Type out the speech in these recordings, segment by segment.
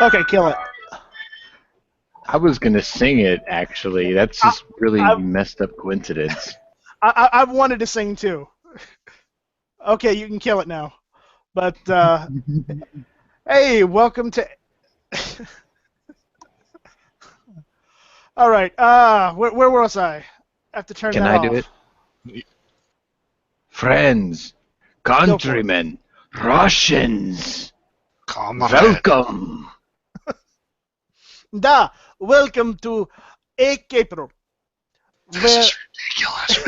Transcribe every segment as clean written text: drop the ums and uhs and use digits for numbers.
Okay, kill it. I was gonna sing it actually. That's just really messed up coincidence. I've wanted to sing too. Okay, you can kill it now. But hey, welcome to. All right. Where was I? I have to turn Can that I off. do it? Friends, countrymen, Russians, welcome. Welcome to AKpril. This is ridiculous,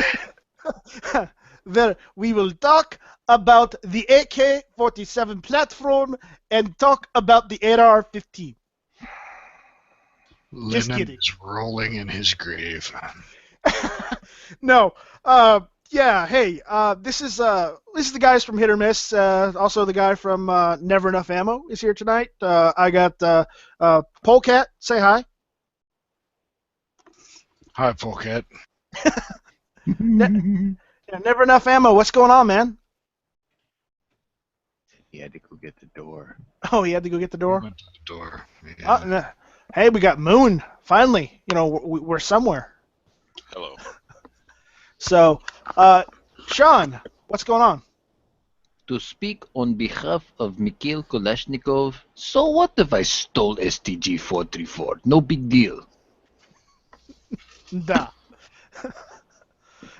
man. Where we will talk about the AK-47 platform and talk about the AR-15. Just Lennon kidding. is rolling in his grave. No. Yeah. Hey. This is the guys from Hit or Miss. Also, the guy from Never Enough Ammo is here tonight. I got Polecat. Say hi. Hi, Polecat. Never Enough Ammo. What's going on, man? He had to go get the door. Oh, he had to go get the door. Went to the door. Yeah. Hey, we got Moon. Finally, we're somewhere. Hello. So, Sean, what's going on? To speak on behalf of Mikhail Kalashnikov, so what if I stole STG-434? No big deal. Duh.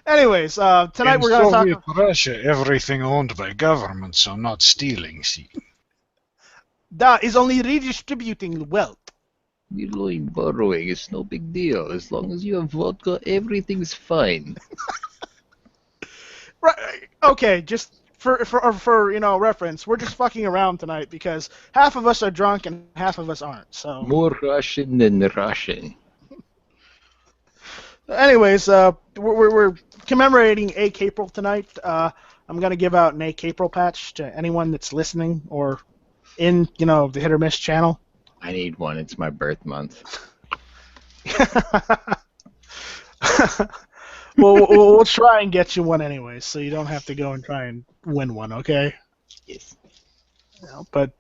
Anyways, tonight we're going to talk. In Soviet Russia, everything owned by government, so not stealing. See. Duh is only redistributing wealth. Borrowing, it's no big deal. As long as you have vodka, everything's fine. Right. Okay, just for reference, we're just fucking around tonight because half of us are drunk and half of us aren't. So. More Russian than Russian. Anyways, we're commemorating AKpril tonight. I'm gonna give out an AKpril patch to anyone that's listening or in the Hit or Miss channel. I need one. It's my birth month. Well, we'll try and get you one anyway, so you don't have to go and try and win one, okay? Yes. But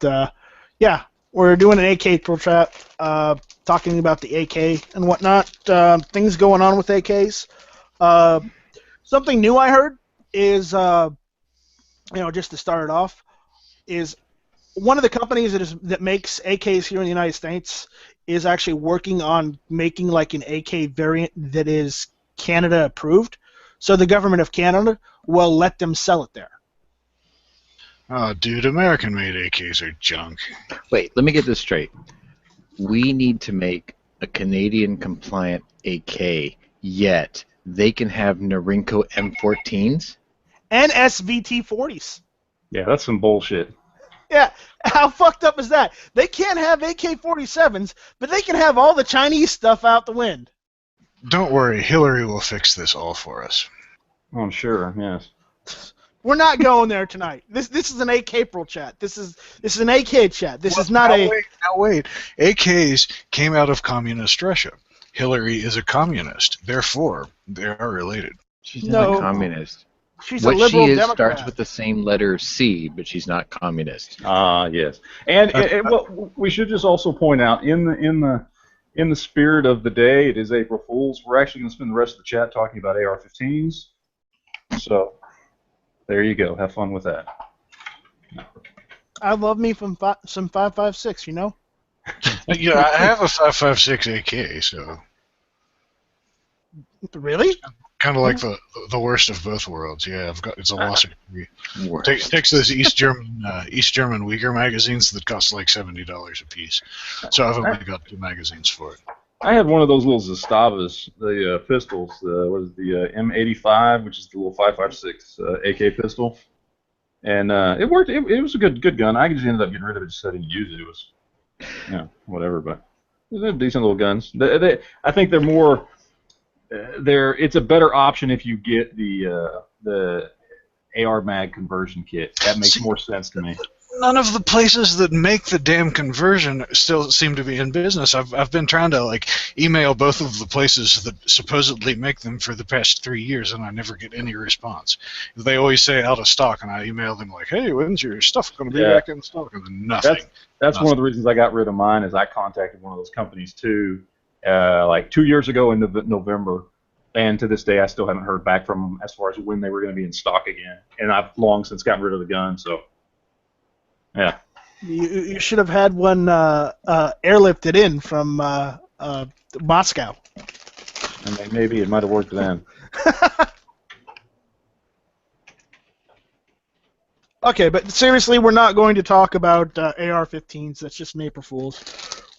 yeah, we're doing an AKpril chat, talking about the AK and whatnot, things going on with AKs. Something new I heard is, just to start it off, is one of the companies that makes AKs here in the United States is actually working on making like an AK variant that is Canada approved, so the government of Canada will let them sell it there. Oh, dude, American-made AKs are junk. Wait, let me get this straight. We need to make a Canadian-compliant AK, yet they can have Norinco M14s? And SVT-40s. Yeah, that's some bullshit. Yeah, how fucked up is that? They can't have AK-47s, but they can have all the Chinese stuff out the wind. Don't worry, Hillary will fix this all for us. Oh, I'm sure, yes. We're not going there tonight. This is an AKpril chat. This is an AK chat. This is not a... Wait. AKs came out of communist Russia. Hillary is a communist. Therefore, they are related. She's not a communist. She's a liberal What she is Democrat. starts with the same letter C, but she's not communist. Yes. And well, we should just also point out, in the spirit of the day, it is April Fool's. We're actually going to spend the rest of the chat talking about AR-15s. So, there you go. Have fun with that. I love me from some 5.56, you know? Yeah, I have a 5.56 AK, so... Really? Kind of like the worst of both worlds. Yeah, it's a loss of degree. Takes those East German Uyghur magazines that cost like $70 a piece. So I've only got 2 magazines for it. I had one of those little Zastavas, the pistols. What is the M85, which is the little 5.56 AK pistol, and it worked. It was a good gun. I just ended up getting rid of it just so I didn't use it. It was, whatever. But they're decent little guns. I think they're more. It's a better option if you get the AR mag conversion kit. That makes more sense to me. none of the places that make the damn conversion still seem to be in business. I've been trying to like email both of the places that supposedly make them for the past 3 years, and I never get any response. They always say out of stock, and I email them like, "Hey, when's your stuff going to be back in stock?" And then nothing. That's one of the reasons I got rid of mine. Is I contacted one of those companies too, like 2 years ago in November. And to this day, I still haven't heard back from them as far as when they were going to be in stock again. And I've long since gotten rid of the gun, so yeah. You should have had one airlifted in from Moscow. I mean, maybe it might have worked then. Okay, but seriously, we're not going to talk about AR-15s. That's just an April Fool's.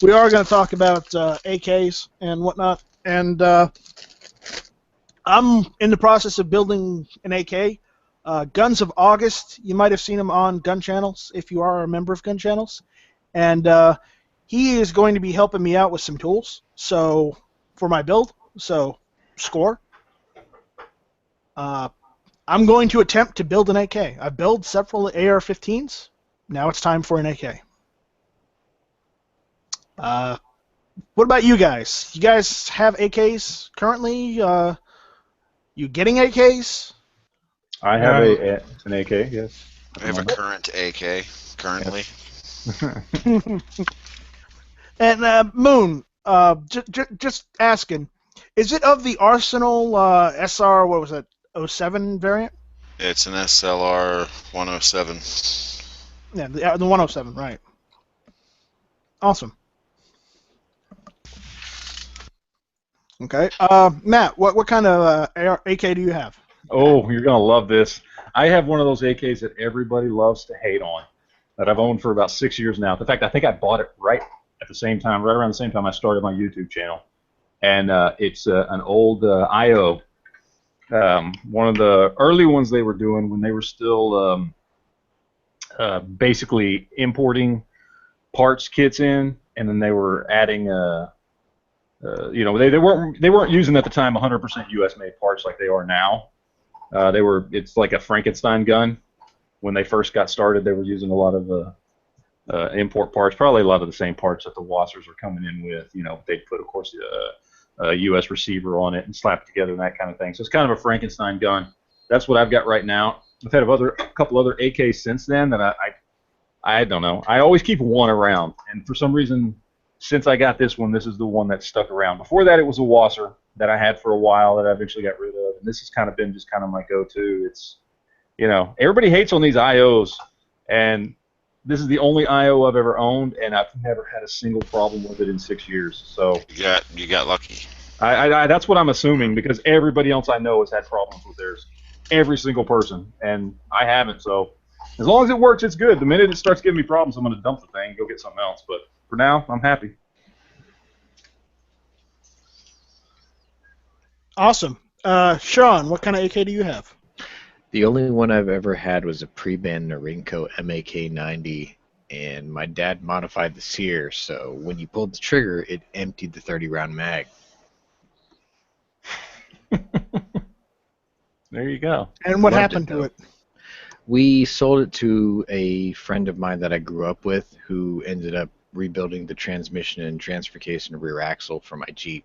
We are going to talk about AKs and whatnot. And I'm in the process of building an AK. Guns of August, you might have seen him on GunChannels if you are a member of GunChannels. And he is going to be helping me out with some tools for my build. So, score. I'm going to attempt to build an AK. I built several AR-15s. Now it's time for an AK. What about you guys? You guys have AKs currently? You getting AKs? I have an AK, yes. I have a current AK currently. And Moon, just asking, is it of the Arsenal SR? What was it? 07 variant? It's an SLR 107. Yeah, the 107, right? Awesome. Okay, Matt, what kind of AK do you have? Oh, you're gonna love this. I have one of those AKs that everybody loves to hate on, that I've owned for about 6 years now. In fact, I think I bought it right around the same time I started my YouTube channel, and it's an old IO. One of the early ones they were doing when they were still basically importing parts kits in, and then they were adding they weren't using at the time 100% U.S. made parts like they are now. It's like a Frankenstein gun. When they first got started, they were using a lot of import parts, probably a lot of the same parts that the Wassers are coming in with. They'd put, of course, a U.S. receiver on it and slap it together and that kind of thing. So it's kind of a Frankenstein gun. That's what I've got right now. I've had a couple other AKs since then that I don't know. I always keep one around, and for some reason, since I got this one, this is the one that stuck around. Before that, it was a Wasser that I had for a while that I eventually got rid of, and this has kind of been just kind of my go-to. It's, everybody hates on these IOs, and this is the only IO I've ever owned, and I've never had a single problem with it in 6 years. So you got lucky. I that's what I'm assuming, because everybody else I know has had problems with theirs. Every single person, and I haven't. So as long as it works, it's good. The minute it starts giving me problems, I'm going to dump the thing and go get something else. But for now, I'm happy. Awesome. Sean, what kind of AK do you have? The only one I've ever had was a pre-banned Norinco MAK-90, and my dad modified the sear, so when you pulled the trigger, it emptied the 30-round mag. There you go. And what happened to it? We sold it to a friend of mine that I grew up with, who ended up rebuilding the transmission and transfer case and rear axle for my Jeep.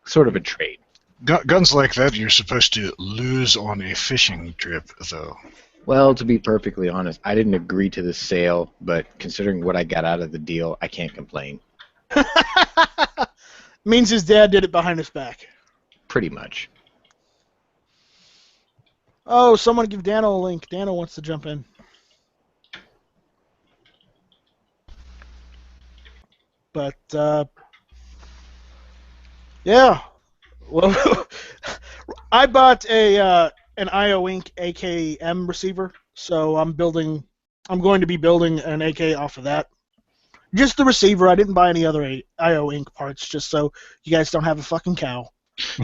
Sort of a trade. Guns like that you're supposed to lose on a fishing trip, though. Well, to be perfectly honest, I didn't agree to the sale, but considering what I got out of the deal, I can't complain. Means his dad did it behind his back. Pretty much. Oh, someone give Dano a link. Dano wants to jump in. But, yeah. Well, I bought an IO Inc. AKM receiver, so I'm going to be building an AK off of that. Just the receiver. I didn't buy any other IO Inc. parts, just so you guys don't have a fucking cow.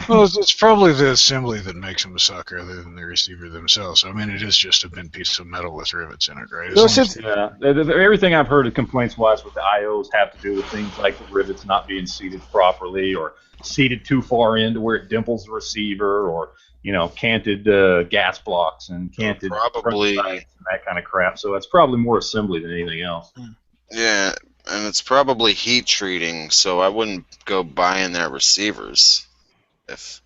Well, it's probably the assembly that makes them suck rather than the receiver themselves. I mean, it is just a bent piece of metal with rivets in it, right? As So long as since Yeah, everything I've heard of complaints-wise with the IOs have to do with things like the rivets not being seated properly, or seated too far in to where it dimples the receiver, or canted gas blocks and canted front Probably, sights and that kind of crap. So it's probably more assembly than anything else. yeah, and it's probably heat treating, so I wouldn't go buying their receivers. If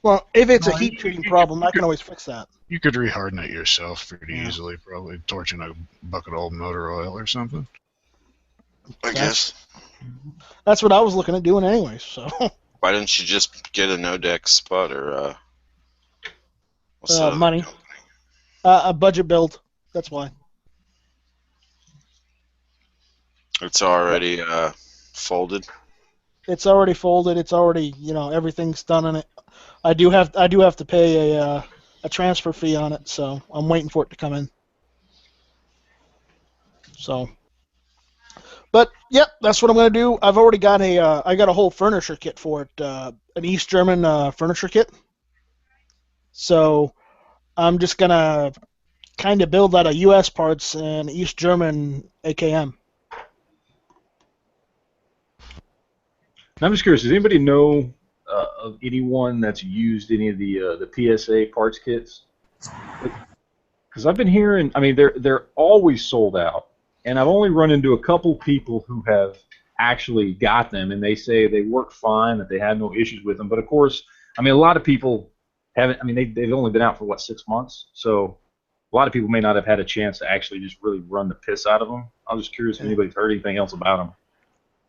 well, if it's a no, heat treating problem, I can always fix that. you could reharden it yourself pretty Yeah. easily, probably torching a bucket of old motor oil or something. I guess, That's what I was looking at doing anyway. So why didn't you just get a no-deck spud or what's the other money, company? a budget build. That's why. It's already folded. It's already folded. It's already everything's done in it. I do have to pay a transfer fee on it, so I'm waiting for it to come in. So, but yep, that's what I'm gonna do. I've already got I got a whole furniture kit for it, an East German furniture kit. So I'm just gonna kind of build out of U.S. parts and East German AKM. And I'm just curious, does anybody know of anyone that's used any of the PSA parts kits? Because I've been hearing, I mean, they're always sold out, and I've only run into a couple people who have actually got them, and they say they work fine, that they had no issues with them. But of course, I mean, a lot of people haven't. I mean, they've only been out for what, 6 months, so a lot of people may not have had a chance to actually just really run the piss out of them. I'm just curious if anybody's heard anything else about them.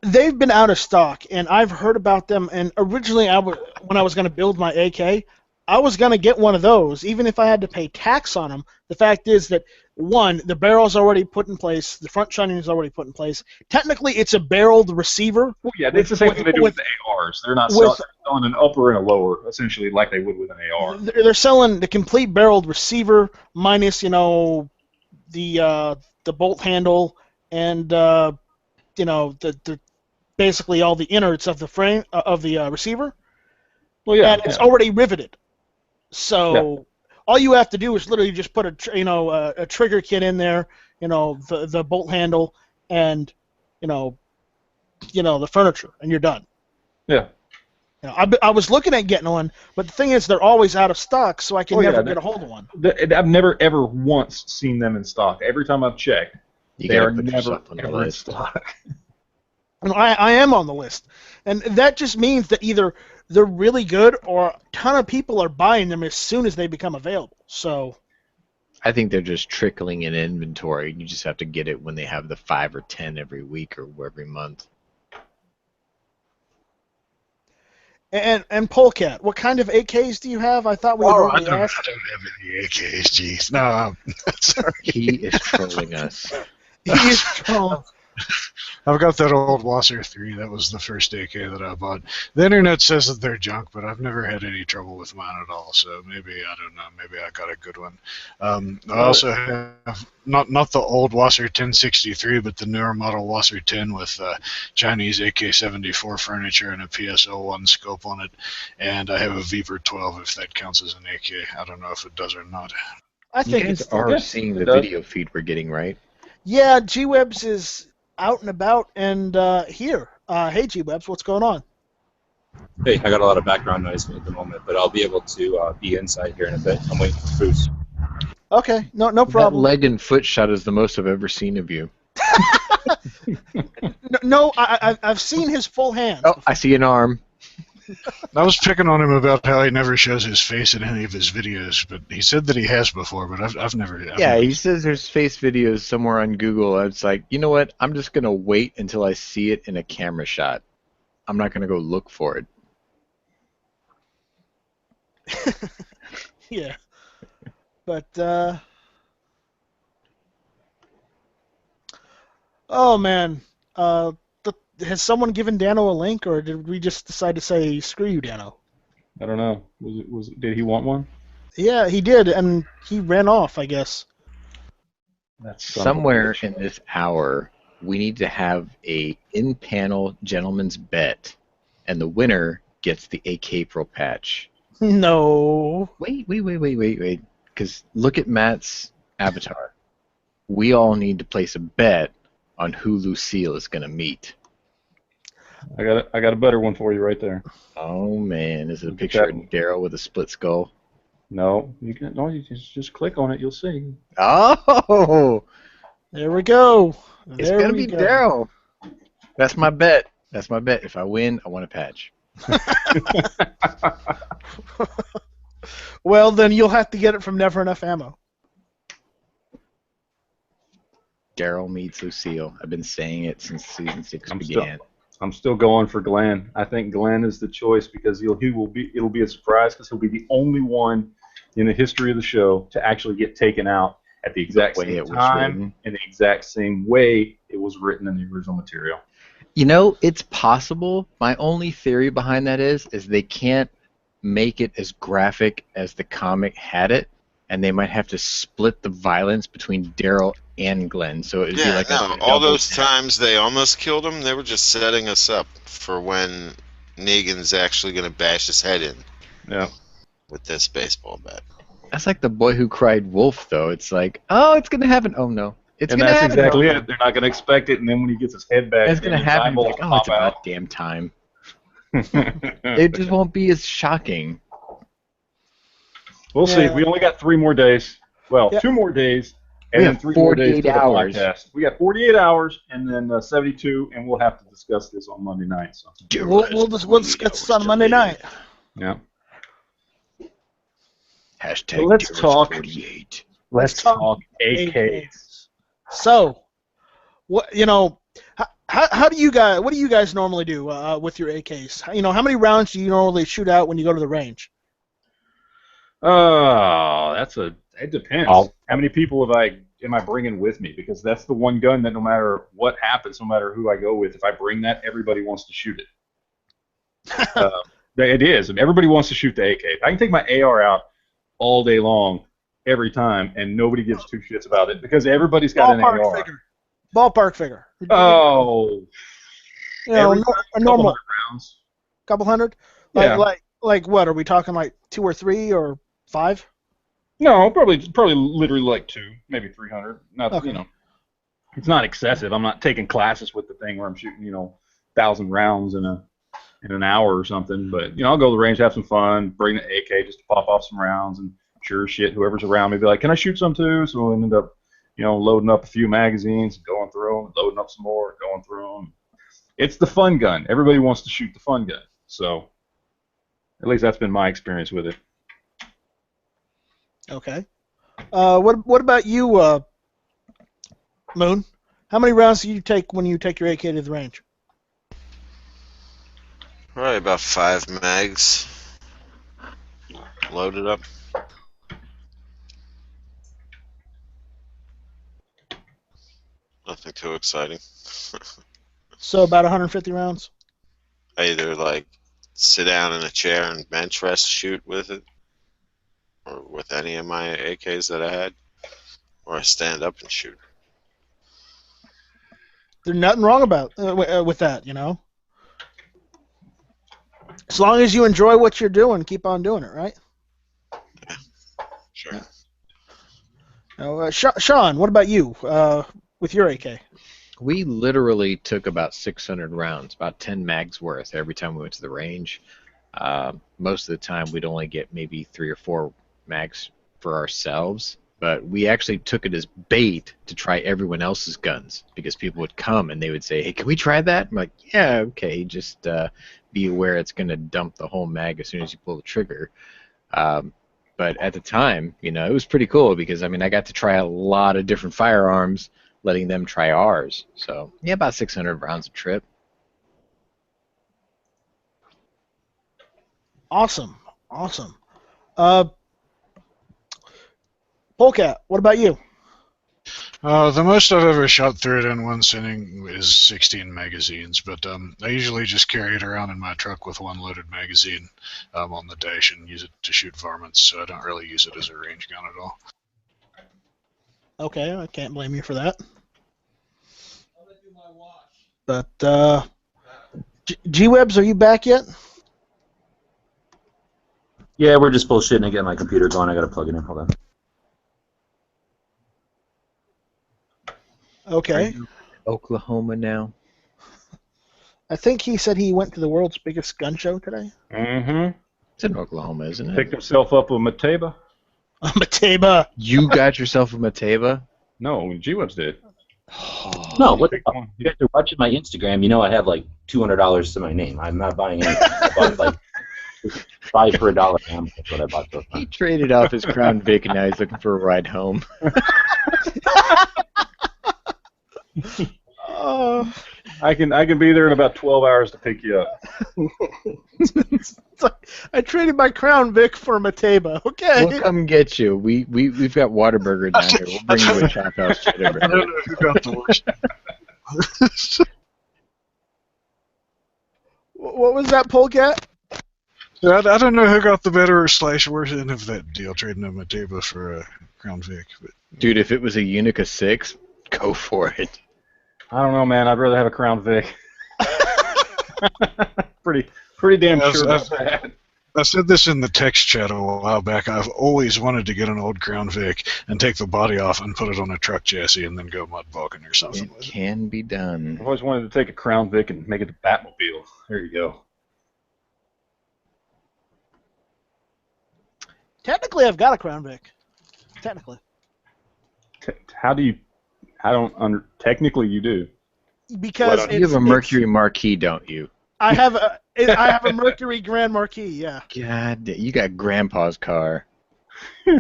They've been out of stock, and I've heard about them. And originally, when I was going to build my AK, I was going to get one of those, even if I had to pay tax on them. The fact is that, one, the barrel's already put in place, the front shunning is already put in place. Technically, it's a barreled receiver. Well, yeah, it's the same thing they do with the ARs. They're not selling an upper and a lower, essentially, like they would with an AR. They're selling the complete barreled receiver minus, the bolt handle and the basically all the innards of the frame of the receiver. Well, yeah, and it's already riveted. So all you have to do is literally just put a trigger kit in there, the bolt handle, and the furniture, and you're done. Yeah. I was looking at getting one, but the thing is, they're always out of stock, so I can never get a hold of one. I've never ever once seen them in stock. Every time I've checked, they are never ever in stock. And I am on the list, and that just means that either they're really good or a ton of people are buying them as soon as they become available. So I think they're just trickling in inventory. You just have to get it when they have the 5 or 10 every week or every month. And Polecat, what kind of AKs do you have? I thought we had already asked. I don't have any AKs, jeez. No, sorry. He is trolling us. He is trolling. I've got that old Wasser 3. That was the first AK that I bought. The internet says that they're junk, but I've never had any trouble with mine at all. So maybe, I don't know, maybe I got a good one. I also have not the old Wasser 1063, but the newer model Wasser 10 with Chinese AK-74 furniture and a PSO1 scope on it. And I have a Viper 12 if that counts as an AK. I don't know if it does or not. I think you guys are seeing the video feed we're getting, right? Yeah, G-Webs is out and about and here. Hey, G-Webs, what's going on? Hey, I got a lot of background noise at the moment, but I'll be able to be inside here in a bit. I'm waiting for Boost. Okay, no problem. That leg and foot shot is the most I've ever seen of you. No, I've seen his full hands. Oh, I see an arm. I was picking on him about how he never shows his face in any of his videos, but he said that he has before, but I've never. He says there's face videos somewhere on Google. I was like, you know what? I'm just going to wait until I see it in a camera shot. I'm not going to go look for it. Yeah. But, oh, man. Has someone given Dano a link, or did we just decide to say, screw you, Dano? I don't know. Did he want one? Yeah, he did, and he ran off, I guess. Somewhere in this hour, we need to have a in-panel gentleman's bet, and the winner gets the AKpril patch. No. Wait. Because look at Matt's avatar. We all need to place a bet on who Lucille is going to meet. I got a better one for you right there. Oh man, is it a Look at picture that of Daryl with a split skull? No, you just click on it. You'll see. Oh, There we go. it's There gonna we be go. Daryl. That's my bet. If I win, I want a patch. Well, then you'll have to get it from Never Enough Ammo. Daryl meets Lucille. I've been saying it since season 6 began. I'm still going for Glenn. I think Glenn is the choice because it'll be a surprise because he'll be the only one in the history of the show to actually get taken out at the exact same time in the exact same way it was written in the original material. You know, it's possible. My only theory behind that is they can't make it as graphic as the comic had it, and they might have to split the violence between Daryl and Glenn. So it would be like all those times they almost killed him, they were just setting us up for when Negan's actually going to bash his head in. Yeah. With this baseball bat. That's like the boy who cried wolf, though. It's like, oh, it's going to happen. Oh, no. It's and gonna that's happen. Exactly it. They're not going to expect it, and then when he gets his head back, it's going to happen. Like, oh, it's about damn time. It just won't be as shocking. We'll see. We only got 3 more days. Well, 2 more days, and then 3 more days for the podcast. We got 48 hours, and then 72, and we'll have to discuss this on Monday night. So. We'll discuss this on Monday night. Yeah. Hashtag so let's talk 48. Let's talk AKs. So, what how do you guys? What do you guys normally do with your AKs? You know, how many rounds do you normally shoot out when you go to the range? Oh, it depends. How many people am I bringing with me? Because that's the one gun that no matter what happens, no matter who I go with, if I bring that, everybody wants to shoot it. It is. I mean, everybody wants to shoot the AK. I can take my AR out all day long, every time, and nobody gives 2 shits about it because everybody's got an AR. Ballpark figure. Oh. You know, a normal rounds. Couple hundred? Like what? Are we talking like 2 or 3 or 5? No, probably literally like 2, maybe 300. Not it's not excessive. I'm not taking classes with the thing where I'm shooting 1,000 rounds in an hour or something. But I'll go to the range, have some fun, bring the AK just to pop off some rounds, and sure shit, whoever's around me be like, "Can I shoot some too?" So we'll end up loading up a few magazines, going through them, loading up some more, going through them. It's the fun gun. Everybody wants to shoot the fun gun. So at least that's been my experience with it. Okay. What about you, Moon? How many rounds do you take when you take your AK to the range? Probably about 5 mags. Loaded up. Nothing too exciting. So about 150 rounds? I either sit down in a chair and bench rest shoot with it, or with any of my AKs that I had, or I stand up and shoot. There's nothing wrong with that, As long as you enjoy what you're doing, keep on doing it, right? Yeah, sure. Yeah. Now, Sean, what about you with your AK? We literally took about 600 rounds, about 10 mags worth every time we went to the range. Most of the time, we'd only get maybe 3 or 4 mags for ourselves, but we actually took it as bait to try everyone else's guns because people would come and they would say, "Hey, can we try that?" I'm like, "Yeah, okay, just be aware it's going to dump the whole mag as soon as you pull the trigger." But at the time, it was pretty cool because, I got to try a lot of different firearms, letting them try ours. So, yeah, about 600 rounds a trip. Awesome. Polecat, what about you? The most I've ever shot through it in one sitting is 16 magazines, but I usually just carry it around in my truck with one loaded magazine on the dash and use it to shoot varmints, so I don't really use it as a range gun at all. Okay, I can't blame you for that. But, G-Webs, are you back yet? Yeah, we're just bullshitting and getting my computer going. I gotta plug it in. Hold on. Okay. Oklahoma now. I think he said he went to the world's biggest gun show today. Mm-hmm. It's in Oklahoma, isn't it? Picked himself up a Mateba. Mateba. You got yourself a Mateba? No, G-Webs did. No, what the Picked fuck? one. You guys are watching my Instagram. You know I have like $200 to my name. I'm not buying anything. I bought like 5 for $1 ammo. That's what I bought so far. He traded off his Crown Vic and now he's looking for a ride home. I can be there in about 12 hours to pick you up. It's like, I traded my Crown Vic for a Mateba. Okay. We'll come get you. We've got Whataburger down here. We'll bring you a Chop House cheddar I don't burger. know who got the worst. What was that, Polecat? I don't know who got the better / worse end of that deal, trading a Mateba for a Crown Vic. But Dude, if it was a Unica 6, go for it. I don't know, man. I'd rather have a Crown Vic. pretty damn Yes, sure about that. I said this in the text chat a while back. I've always wanted to get an old Crown Vic and take the body off and put it on a truck chassis and then go mud bogging or something It with it. can be done. I've always wanted to take a Crown Vic and make it a Batmobile. There you go. Technically, I've got a Crown Vic. Technically. How do you? I don't under. Technically, you do. Because You have a Mercury Marquis, don't you? I have a Mercury Grand Marquis, yeah. God, you got Grandpa's car. Yes.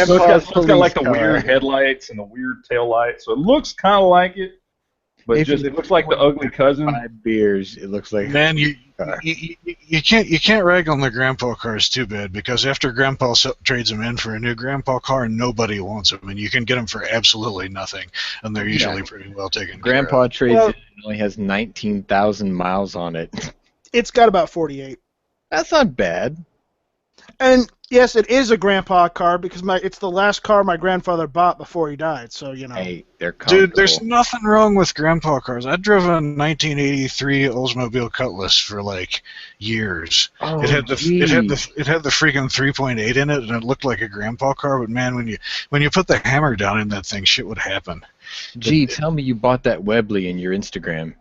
Grandpa's It's got like the police car. weird headlights and the weird tail lights, so it looks kind of like it, but If just you it looks like the ugly cousin. 5 beers, it looks like Man, you car. can't rag on the Grandpa cars too bad, because after Grandpa trades them in for a new Grandpa car, nobody wants them, and you can get them for absolutely nothing, and they're usually pretty well taken Grandpa care of. trades Well- it and only has 19,000 miles on it. It's got about 48. That's not bad. And yes, it is a grandpa car because it's the last car my grandfather bought before he died, so you know. Hey, they're comfortable. Dude, there's nothing wrong with Grandpa cars. I drove a 1983 Oldsmobile Cutlass for like years. Oh, It had the geez. freaking 3.8 in it, and it looked like a Grandpa car. But man, when you put the hammer down in that thing, shit would happen. Gee, tell me you bought that Webley in your Instagram.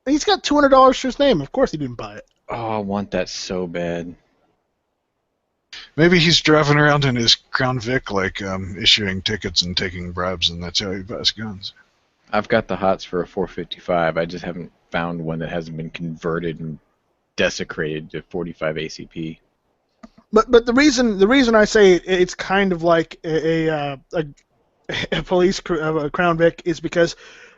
He's got $200 to his name. Of course he didn't buy it. Oh, I want that so bad. Maybe he's driving around in his Crown Vic, like issuing tickets and taking bribes, and that's how he buys guns. I've got the hots for a 455. I just haven't found one that hasn't been converted and desecrated to 45 ACP. But the reason I say it's kind of like a police a Crown Vic is because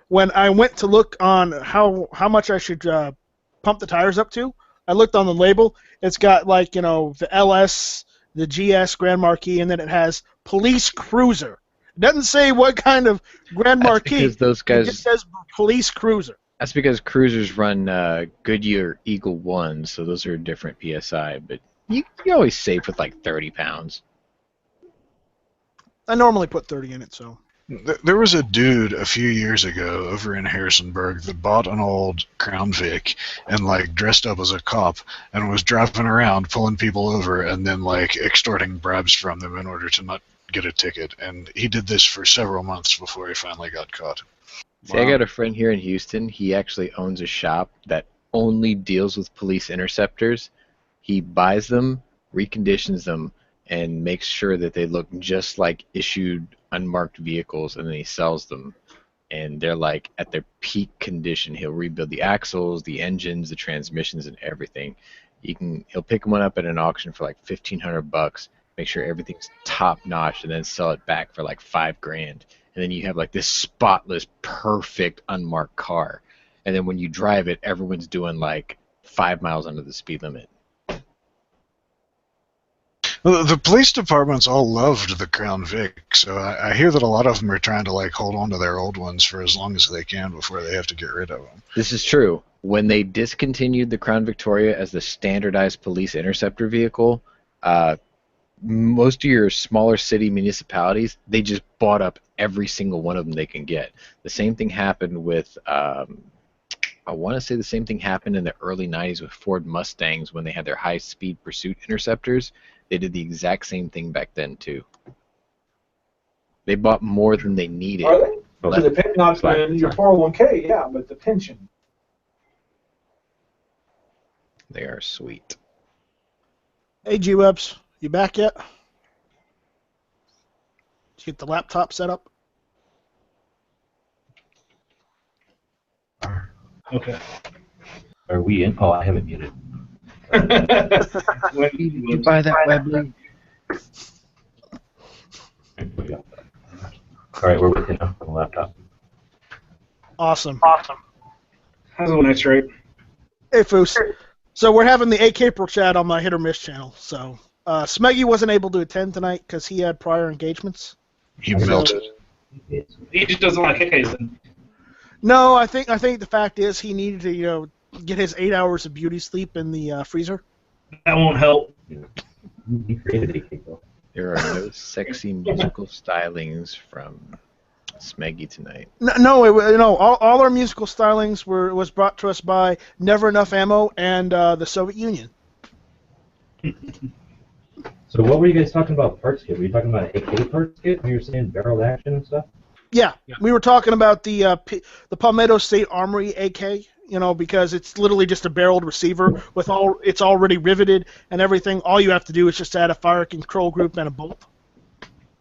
when I went to look on how much I should pump the tires up to, I looked on the label. It's got like the LS, the GS Grand Marquis, and then it has Police Cruiser. It doesn't say what kind of Grand That's Marquis. because those It guys. just says Police Cruiser. That's because cruisers run Goodyear Eagle 1, so those are different PSI. But you always safe with like 30 pounds. I normally put 30 in it, so. There was a dude a few years ago over in Harrisonburg that bought an old Crown Vic and like dressed up as a cop and was driving around pulling people over and then like extorting bribes from them in order to not get a ticket. And he did this for several months before he finally got caught. See, I got a friend here in Houston. He actually owns a shop that only deals with police interceptors. He buys them, reconditions them, and makes sure that they look just like issued unmarked vehicles, and then he sells them. And they're like at their peak condition. He'll rebuild the axles, the engines, the transmissions, and everything. He'll pick one up at an auction for like $1,500, make sure everything's top notch, and then sell it back for like $5,000. And then you have like this spotless, perfect, unmarked car. And then when you drive it, everyone's doing like 5 miles under the speed limit. Well, the police departments all loved the Crown Vic, so I hear that a lot of them are trying to like hold on to their old ones for as long as they can before they have to get rid of them. This is true. When they discontinued the Crown Victoria as the standardized police interceptor vehicle, most of your smaller city municipalities, they just bought up every single one of them they can get. The same thing happened with I want to say the same thing happened in the early 90s with Ford Mustangs when they had their high-speed pursuit interceptors. They did the exact same thing back then, too. They bought more than they needed. Are they? So Left- depending on your 401k, yeah, but the pension. They are sweet. Hey, G-Webs, you back yet? Did you get the laptop set up? Okay. Are we in? Oh, I haven't muted. When- Did you buy that Webley? All right, we're with you now on the laptop. Awesome. How's it going, X-Ray? Hey, Foos. So we're having the AKpril chat on my Hit or Miss channel. So Smeggy wasn't able to attend tonight because he had prior engagements. He melted. He just doesn't like AKs. Then. No, I think the fact is he needed to get his 8 hours of beauty sleep in the freezer. That won't help. He created AKpril. There are no sexy musical stylings from Smeggy tonight. No, all our musical stylings was brought to us by Never Enough Ammo and the Soviet Union. So what were you guys talking about parts kit? Were you talking about AK parts kit when you were saying barrel action and stuff? Yeah, we were talking about the Palmetto State Armory AK, because it's literally just a barreled receiver it's already riveted and everything. All you have to do is just add a fire control group and a bolt.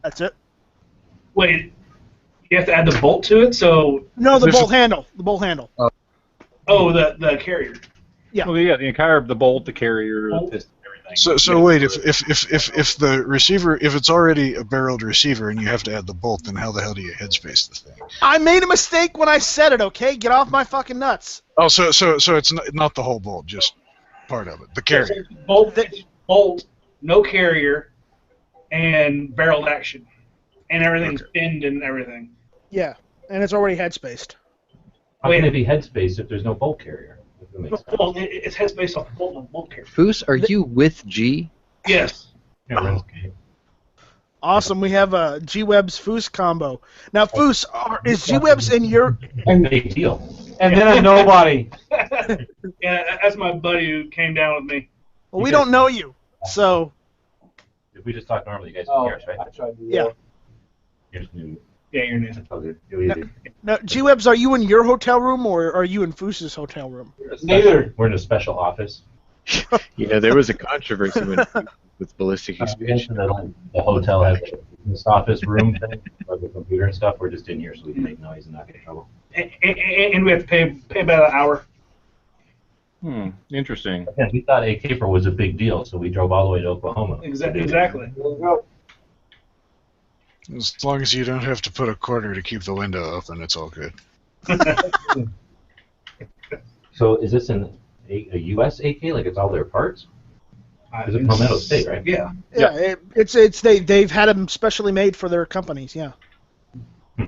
That's it. Wait, you have to add the bolt to it, so... No, the bolt handle. The bolt handle. Oh, the carrier. Yeah. Well, yeah, the entire the bolt, the carrier, the piston, everything. So wait, if the receiver, if it's already a barreled receiver and you have to add the bolt, then how the hell do you headspace the thing? I made a mistake when I said it, okay? Get off my fucking nuts. Oh, so it's not the whole bolt, just part of it, the carrier. Bolt, no carrier, and barreled action. And everything's pinned and everything. Yeah, and it's already headspaced. How can it be headspace if there's no bolt carrier? Well, it's headspace off the bolt and bolt carrier. Foos, are you with G? Yes. Yeah, okay. Awesome, we have a G-Webs Foos combo. Now, Foos, is G-Webs in your... Big deal. And then a nobody. Yeah, that's my buddy who came down with me. Well, we don't know you, so... If we just talk normally, you guys can hear us, right? I tried to, Yeah. You're just new. Yeah, you're new. That's all good. You'll easy. Now, G-Webs, are you in your hotel room, or are you in Foos's hotel room? Neither. We're in a special office. There was a controversy with ballistic We expansion. mentioned that the hotel has this office room thing, like the computer and stuff. We're just in here so we can make noise and not get in trouble. And we have to pay about an hour. Interesting. Again, we thought AKpril was a big deal, so we drove all the way to Oklahoma. Exactly. As long as you don't have to put a quarter to keep the window open, it's all good. So is this a U.S. AK? Like it's all their parts? Is it Palmetto State, right? Yeah. Yeah, they've had them specially made for their companies, yeah. I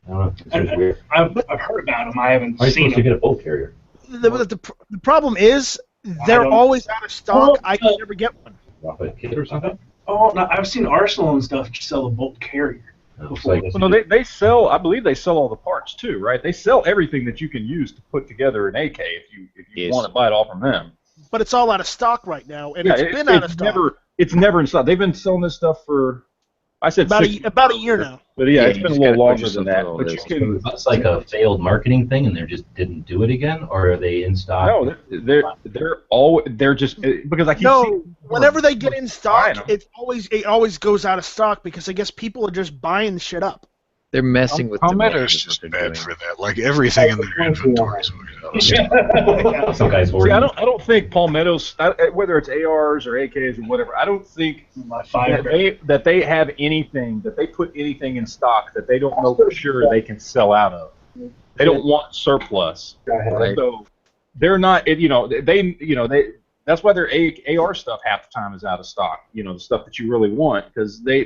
don't know. It seems weird. I've heard about them. I haven't Are you seen supposed to them. get a bolt carrier? The problem is, they're don't- always out of stock. I can never get one. Off a kit or something? Oh, no, I've seen Arsenal and stuff sell the bolt carrier. No, it's like, Well, no, they sell. I believe they sell all the parts too, right? They sell everything that you can use to put together an AK if you Yes. want to buy it all from them. But it's all out of stock right now, and Yeah, it's been out of stock It's never in stock. They've been selling this stuff for, I said about a year now. but yeah, Yeah, it's you been a just little gotta put longer yourself than that. through all But you this. can. that's like a failed marketing thing, and they just didn't do it again, or are they in stock? No, they're just because I keep No, seeing whenever they get in stock, buying them. it always goes out of stock because I guess people are just buying shit up. They're messing with demand. Palmetto's is what just they're bad doing. for that. Like everything in their inventory is Some guys See, hoarding. I don't think Palmetto's, whether it's ARs or AKs or whatever, I don't think My five. that they have anything, that they put anything in stock that they don't know for sure they can sell out of. They don't want surplus. Right. So they're not, that's why their AR stuff half the time is out of stock. The stuff that you really want, because they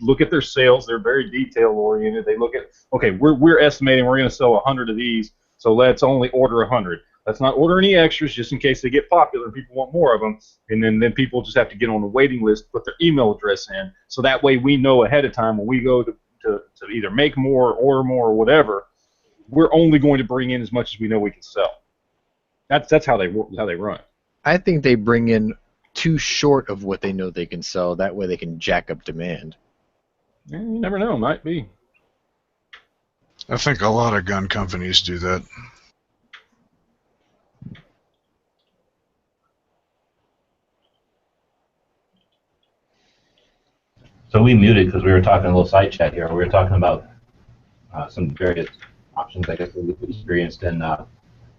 look at their sales. They're very detail oriented. They look at, okay, we're estimating we're going to sell 100 of these, so let's only order 100. Let's not order any extras just in case they get popular and people want more of them. And then people just have to get on the waiting list, put their email address in, so that way we know ahead of time when we go to either make more, order more, or whatever. we're only going to bring in as much as we know we can sell. That's how they run. I think they bring in too short of what they know they can sell. That way they can jack up demand. You never know. Might be. I think a lot of gun companies do that. So we muted because we were talking a little side chat here. We were talking about some various options I guess we experienced, and I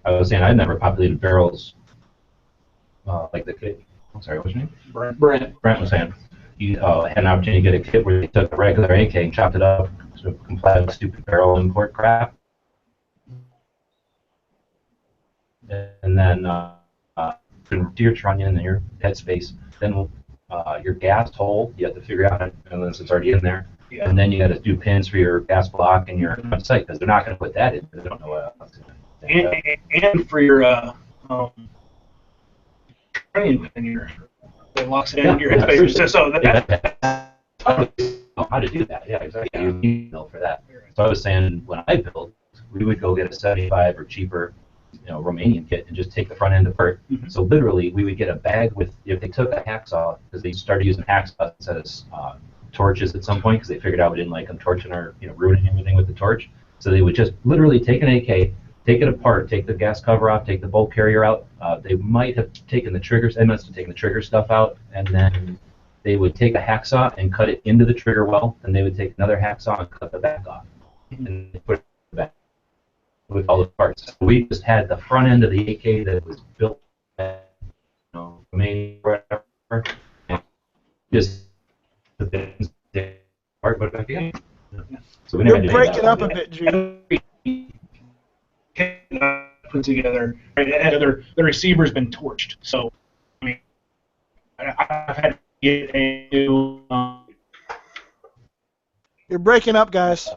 was saying I'd never populated barrels like the kit. I'm sorry, what's your name? Brent. Brent was saying he had an opportunity to get a kit where they took a regular AK and chopped it up to comply with stupid barrel import crap, and then put your trunnion in your headspace, then your gas hole you have to figure out unless it's already in there. Yeah. And then you got to do pins for your gas block and your front sight because they're not going to put that in. They don't know what else. And for your training pin, that locks it into your headspace. So that, how to do that? Yeah, exactly. You need to know for that. So I was saying when I built, we would go get a 75 or cheaper, Romanian kit and just take the front end apart. Mhm. So literally, we would get a bag with if they took a hacksaw because they started using hacksaws instead of torches at some point because they figured out we didn't like them torching or ruining everything with the torch. So they would just literally take an AK, take it apart, take the gas cover off, take the bolt carrier out. They might have taken the triggers. They must have taken the trigger stuff out, and then they would take a hacksaw and cut it into the trigger well. And they would take another hacksaw and cut the back off, and they put it back with all the parts. So we just had the front end of the AK that was built, Romania, whatever, and just the bins, part, put it back together. So we never You're did breaking that. up a bit, Gene. put together, right, and the receiver's been torched. So, I mean, I've had to get a new You're breaking up, guys.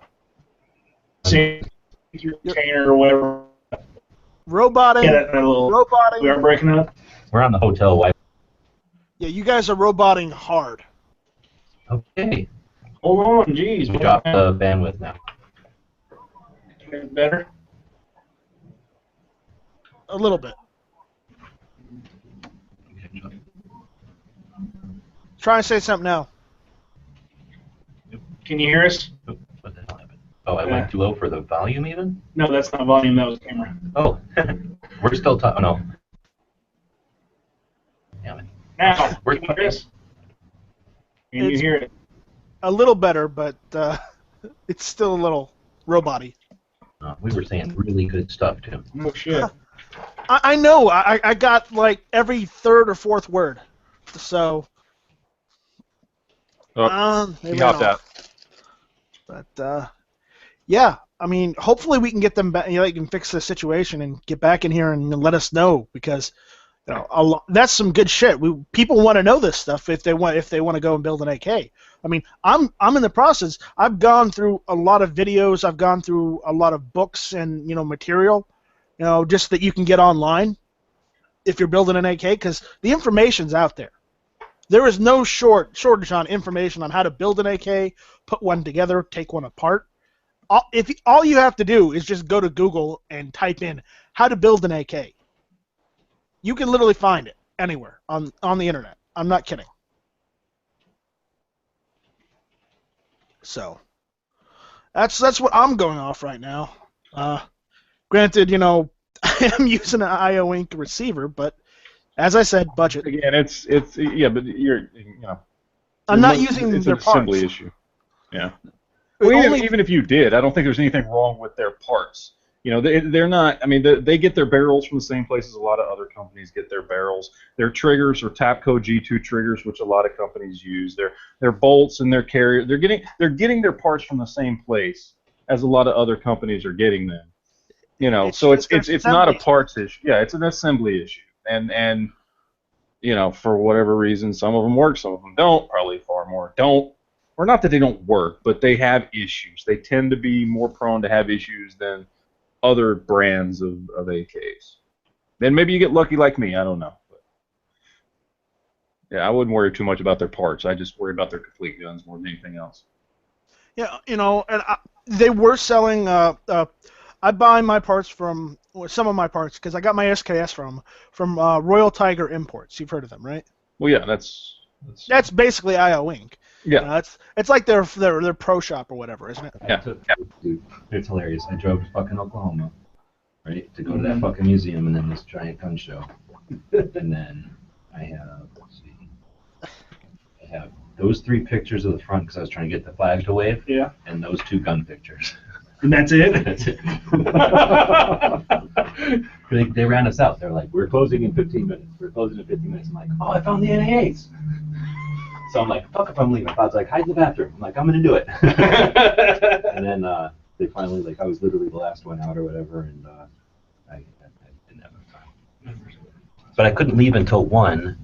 container or whatever. Roboting. Yeah, that little. Roboting. We are breaking up. We're on the hotel Wi-Fi. Yeah, you guys are roboting hard. Okay. Hold on, geez. We dropped the bandwidth now. Better. A little bit. Try and say something now. Can you hear us? What the hell happened? Oh, I went too low for the volume even? No, that's not volume. That was camera. Oh, we're still talking. Oh, no. Damn it. Now, We're can you hear us? Can you It's- hear it? A little better, but it's still a little roboty. We were saying really good stuff, Tim. Oh, shit. I know. I got like every third or fourth word. So. They He went hopped out. off. But yeah, I mean, hopefully we can get them back. You can fix the situation and get back in here and let us know because that's some good shit. People want to know this stuff if they want to go and build an AK. I mean, I'm in the process. I've gone through a lot of videos. I've gone through a lot of books and material, just that you can get online if you're building an AK because the information's out there. There is no shortage on information on how to build an AK, put one together, take one apart. All you have to do is just go to Google and type in how to build an AK. You can literally find it anywhere on the internet. I'm not kidding. So that's what I'm going off right now. Granted, I am using an IO Ink receiver, but as I said, budget. Again, it's yeah, but you're I'm not using it's their an assembly parts. issue. Yeah. Well, Only- even if you did, I don't think there's anything wrong with their parts. They're not. I mean, they get their barrels from the same places a lot of other companies get their barrels. Their triggers are Tapco G2 triggers, which a lot of companies use. Their bolts and their carrier. They're getting their parts from the same place as a lot of other companies are getting them. So it's not a parts issue. Yeah, it's an assembly issue. And for whatever reason, some of them work, some of them don't. Probably far more don't. Or not that they don't work, but they have issues. They tend to be more prone to have issues than other brands of AKs. Then maybe you get lucky like me. I don't know. But yeah, I wouldn't worry too much about their parts. I just worry about their complete guns more than anything else. Yeah, and they were selling I buy my parts from some of my parts because I got my SKS from Royal Tiger Imports. You've heard of them, right? Well, yeah, That's basically IO Inc. Yeah. You know, it's like their pro shop or whatever, isn't it? Yeah. Dude, it's hilarious. I drove to fucking Oklahoma, right, to go to that fucking museum and then this giant gun show. And then I have, let's see, I have those 3 pictures of the front because I was trying to get the flag to wave. Yeah. And those 2 gun pictures. And that's it? That's it. They ran us out. They're like, we're closing in 15 minutes. We're closing in 15 minutes. I'm like, oh, I found the NAAs. So I'm like, fuck if I'm leaving. I was like, hide in the bathroom. I'm like, I'm going to do it. And then they finally, like, I was literally the last one out or whatever, and I didn't have enough time. But I couldn't leave until 1.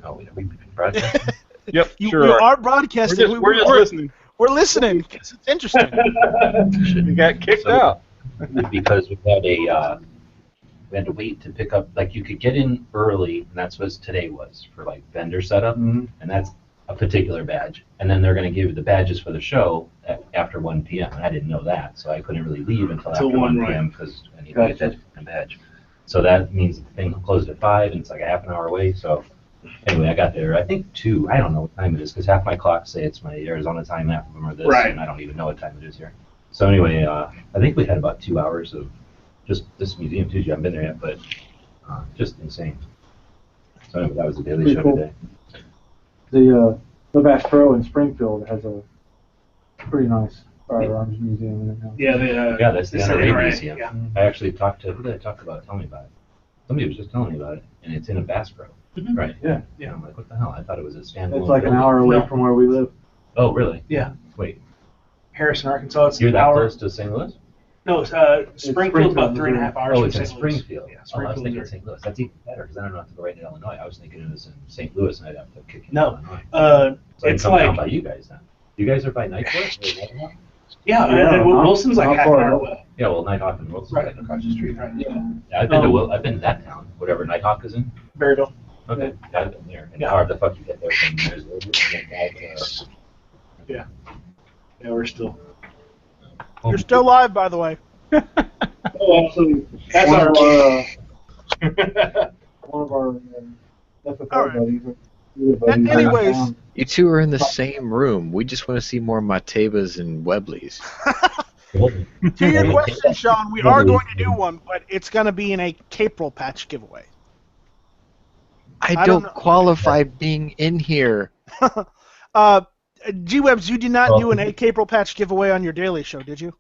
Oh, wait, are we broadcasting? Yep, You sure. are broadcasting. We're just listening. We're listening because it's interesting. You got kicked out. Because we had to wait to pick up, like, you could get in early, and that's what today was for, like, vendor setup, and that's a particular badge. And then they're going to give you the badges for the show after 1 p.m. And I didn't know that, so I couldn't really leave until after 1 p.m. because I needed to get that fucking badge. So that means the thing closed at 5, and it's like a half an hour away. So anyway, I got there, I think 2. I don't know what time it is because half my clocks say it's my Arizona time, half of them are this, and I don't even know what time it is here. So anyway, I think we had about 2 hours of just this museum too. I haven't been there yet, but just insane. So anyway, that was the daily show today. The Bass Pro in Springfield has a pretty nice firearms museum in it now. Yeah, That's the NRA museum. Yeah. I actually talked to, who did I talk about? Tell me about it. Somebody was just telling me about it, and it's in a Bass Pro, right? Yeah. Yeah. I'm like, what the hell? I thought it was a standalone. It's like an hour away from where we live. Oh, really? Yeah. Wait, Harrison, Arkansas. It's you're an that hour. close to St. Louis? No, Springfield's about 3.5 hours. Oh, from it's in St. Louis. Springfield. Yeah, Oh, I was thinking Springfield. St. Louis. That's even better because then I don't have to go right to Illinois. I was thinking it was in St. Louis and I'd have to kick into No. Illinois. So It's I come down like by you guys then. You guys are by Nighthawk? yeah, and Wilson's like half an hour away. Yeah, well, Nighthawk and Wilson's Right. like across the street. Yeah. Yeah, I've been to I've been to that town, whatever Nighthawk is in. Berryville. Okay, yeah, I've been there. And Yeah. how the fuck you get there from there's Yeah, we're still. You're still live, by the way. Oh, absolutely. That's One our. One of our FFL All right. buddies. Buddies Anyways. downtown. You two are in the same room. We just want to see more Matebas and Webleys. To your question, Sean, we are going to do one, but it's going to be in a AKpril patch giveaway. I don't don't know. qualify being in here. G-Webs, you did not do an AKpril patch giveaway on your daily show, did you?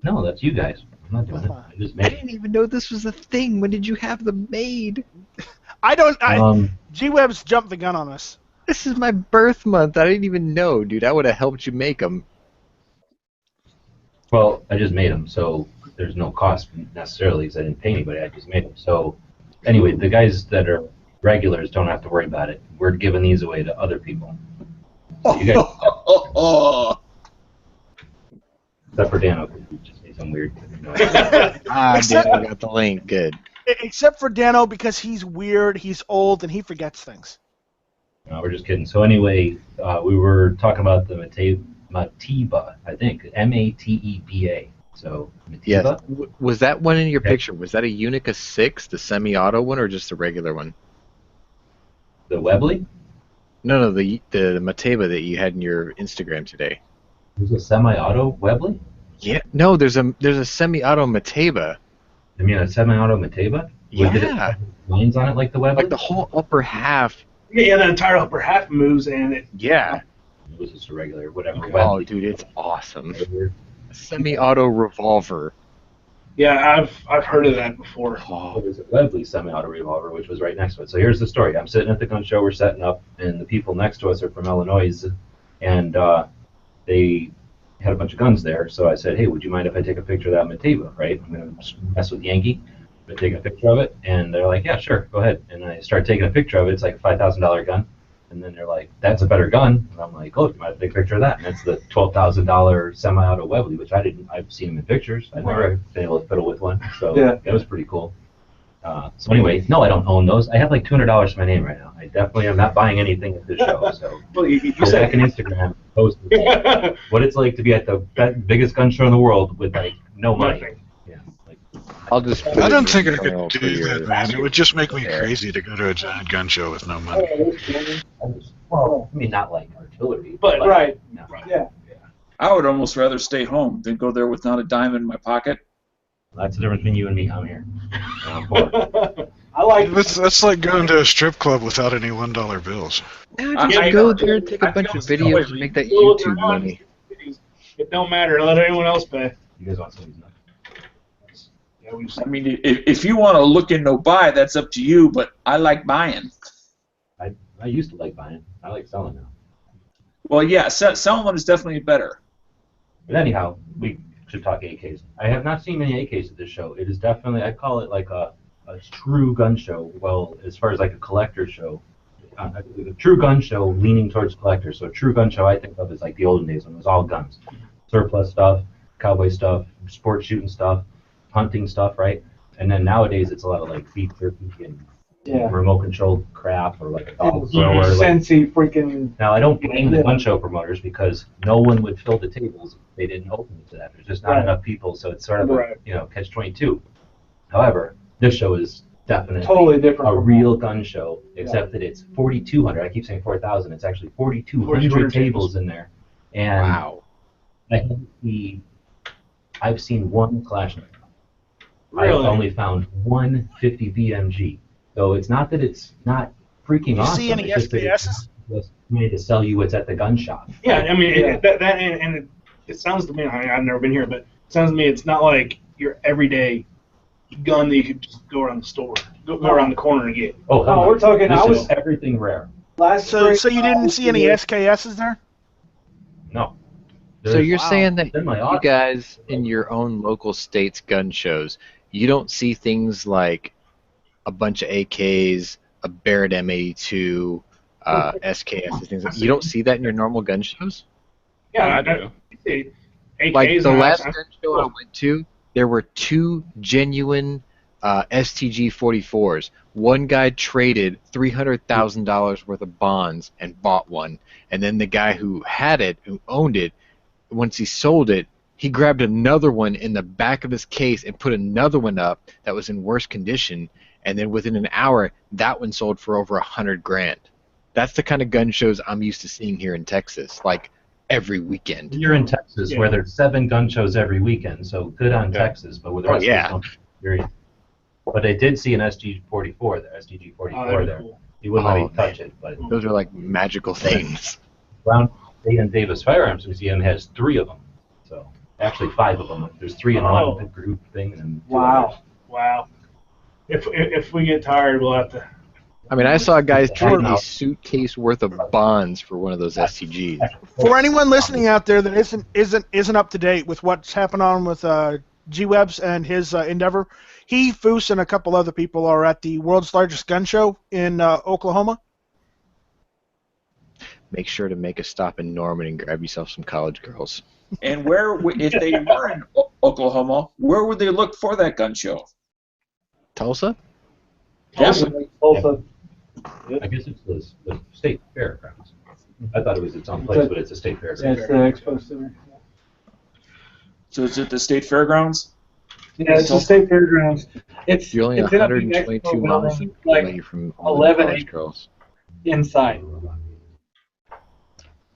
No, that's you guys. I'm not doing it. I just I made it. didn't even know this was a thing. When did you have them made? G-Webs jumped the gun on us. This is my birth month. I didn't even know, dude. I would have helped you make them. Well, I just made them, so there's no cost necessarily because I didn't pay anybody. I just made them. So anyway, the guys that are regulars don't have to worry about it. We're giving these away to other people. So you guys, except for Dano, because he just made some weird noise. I got the link. Good. Except for Dano, because he's weird, he's old, and he forgets things. No, we're just kidding. So anyway, we were talking about the Mateba, I think, M-A-T-E-B-A. So Mateba. Yeah. Was that one in your Okay. picture? Was that a Unica 6, the semi-auto one, or just a regular one? The Webley? No, the Mateba that you had in your Instagram today. There's a semi-auto Webley? Yeah. No, there's a semi-auto Mateba. I mean, a semi-auto Mateba? Did it Yeah. have lines on it like the Webley? Like the whole upper half. Yeah, the entire upper half moves, and it. Yeah. It was just a regular, whatever. Oh, Webley. dude, it's awesome. A semi-auto revolver. Yeah, I've heard of that before. Well, there's a Webley semi-auto revolver, which was right next to it. So here's the story. I'm sitting at the gun show, we're setting up, and the people next to us are from Illinois, and they had a bunch of guns there. So I said, hey, would you mind if I take a picture of that Mateba, right? I'm going to mess with Yankee. I'm taking a picture of it, and they're like, yeah, sure, go ahead. And I start taking a picture of it. It's like a $5,000 gun. And then they're like, that's a better gun. And I'm like, oh, you might take a picture of that. And that's the $12,000 semi-auto Webley, which I've seen them in pictures. I've never been able to fiddle with one. So Yeah. that was pretty cool. So anyway, no, I don't own those. I have like $200 to my name right now. I definitely am not buying anything at this show. So Well, you go back on Instagram, post what it's like to be at the biggest gun show in the world with like no money. Nothing. Yeah, like I'll just. I don't think I Kernel could for do your- that, man. It would just make me Yeah. crazy to go to a giant gun show with no money. well, I mean, not like artillery, But Right. no. Yeah. I would almost rather stay home than go there with not a dime in my pocket. That's the difference between you and me. I'm here. I'm poor. I like. That's like going to a strip club without any $1 bills. Yeah, just I go know. there, take a I bunch feel of the same videos, way. and make that Well, if YouTube they're not, money. It don't matter. Let anyone else pay. You guys want some of these nuts? Yeah, we just, I mean, if you want to look and no buy, that's up to you. But I like buying. I used to like buying. I like selling now. Well, yeah, selling is definitely better. But anyhow, we should talk AKs. I have not seen many AKs at this show. It is definitely, I call it like a true gun show. Well, as far as like a collector show, a true gun show leaning towards collector. So a true gun show I think of is like the olden days when it was all guns, surplus stuff, cowboy stuff, sport shooting stuff, hunting stuff, right? And then nowadays it's a lot of like beef jerky and remote controlled crap or like a dog thrower. Like, Sensi freaking. now, I don't blame the gun show promoters because no one would fill the tables if they didn't open it to that. There's just not Right. enough people, so it's sort of Right. a, catch-22. However, this show is definitely Totally different a from real gun show, except that it's 4,200. I keep saying 4,000. It's actually 4,200 tables in there. And Wow. I've seen one Kalashnikov. Really? I've only found one 50 BMG. So it's not that it's not freaking You awesome. see any it's just that it's SKSs? just made to sell you what's at the gun shop. yeah, I mean, it sounds to me, I've never been here, but it sounds to me it's not like your everyday gun that you could just go around the store, go around the corner and get. Oh, No, we're talking. This I is was everything rare. last. So spring, you didn't see any SKSs there? No. So you're Wow. saying that They're my you odds. guys in your own local states gun shows, you don't see things like a bunch of AKs, a Barrett M82, SKS, and things like you don't see that in your normal gun shows? Yeah, I do. AKs Like the and last I- gun show I went to, there were two genuine STG 44s. One guy traded $300,000 worth of bonds and bought one, and then the guy who had it, who owned it, once he sold it, he grabbed another one in the back of his case and put another one up that was in worse condition, and then within an hour, that one sold for over $100,000. That's the kind of gun shows I'm used to seeing here in Texas, like every weekend. You're in Texas, Yeah. where there's 7 gun shows every weekend, so good on Texas, but with the Oh, rest yeah. of the But I did see an SG-44 there, STG-44 that'd be there. cool. He wouldn't let Oh, me touch it, but Those are like magical things. Brown and Davis Firearms Museum has 3 of them. So actually 5 of them. There's 3 in Oh. one group thing, and then 2 Wow. others. Wow. If we get tired, we'll have to. I mean, I saw guys trade Wow. a suitcase worth of bonds for one of those STGs. For anyone listening out there that isn't up to date with what's happened on with G-Webs and his endeavor, he, Foose, and a couple other people are at the world's largest gun show in Oklahoma. Make sure to make a stop in Norman and grab yourself some college girls. And if they were in Oklahoma, where would they look for that gun show? Tulsa? Definitely. Also, I guess it's the state fairgrounds. I thought it was its own place, but it's a state yeah, fairgrounds. it's the expo center. So is it the state fairgrounds? Yeah, it's the state fairgrounds. It's You're only it's in a big 122 expo miles building, away like from all the 11 college acres. girls. inside.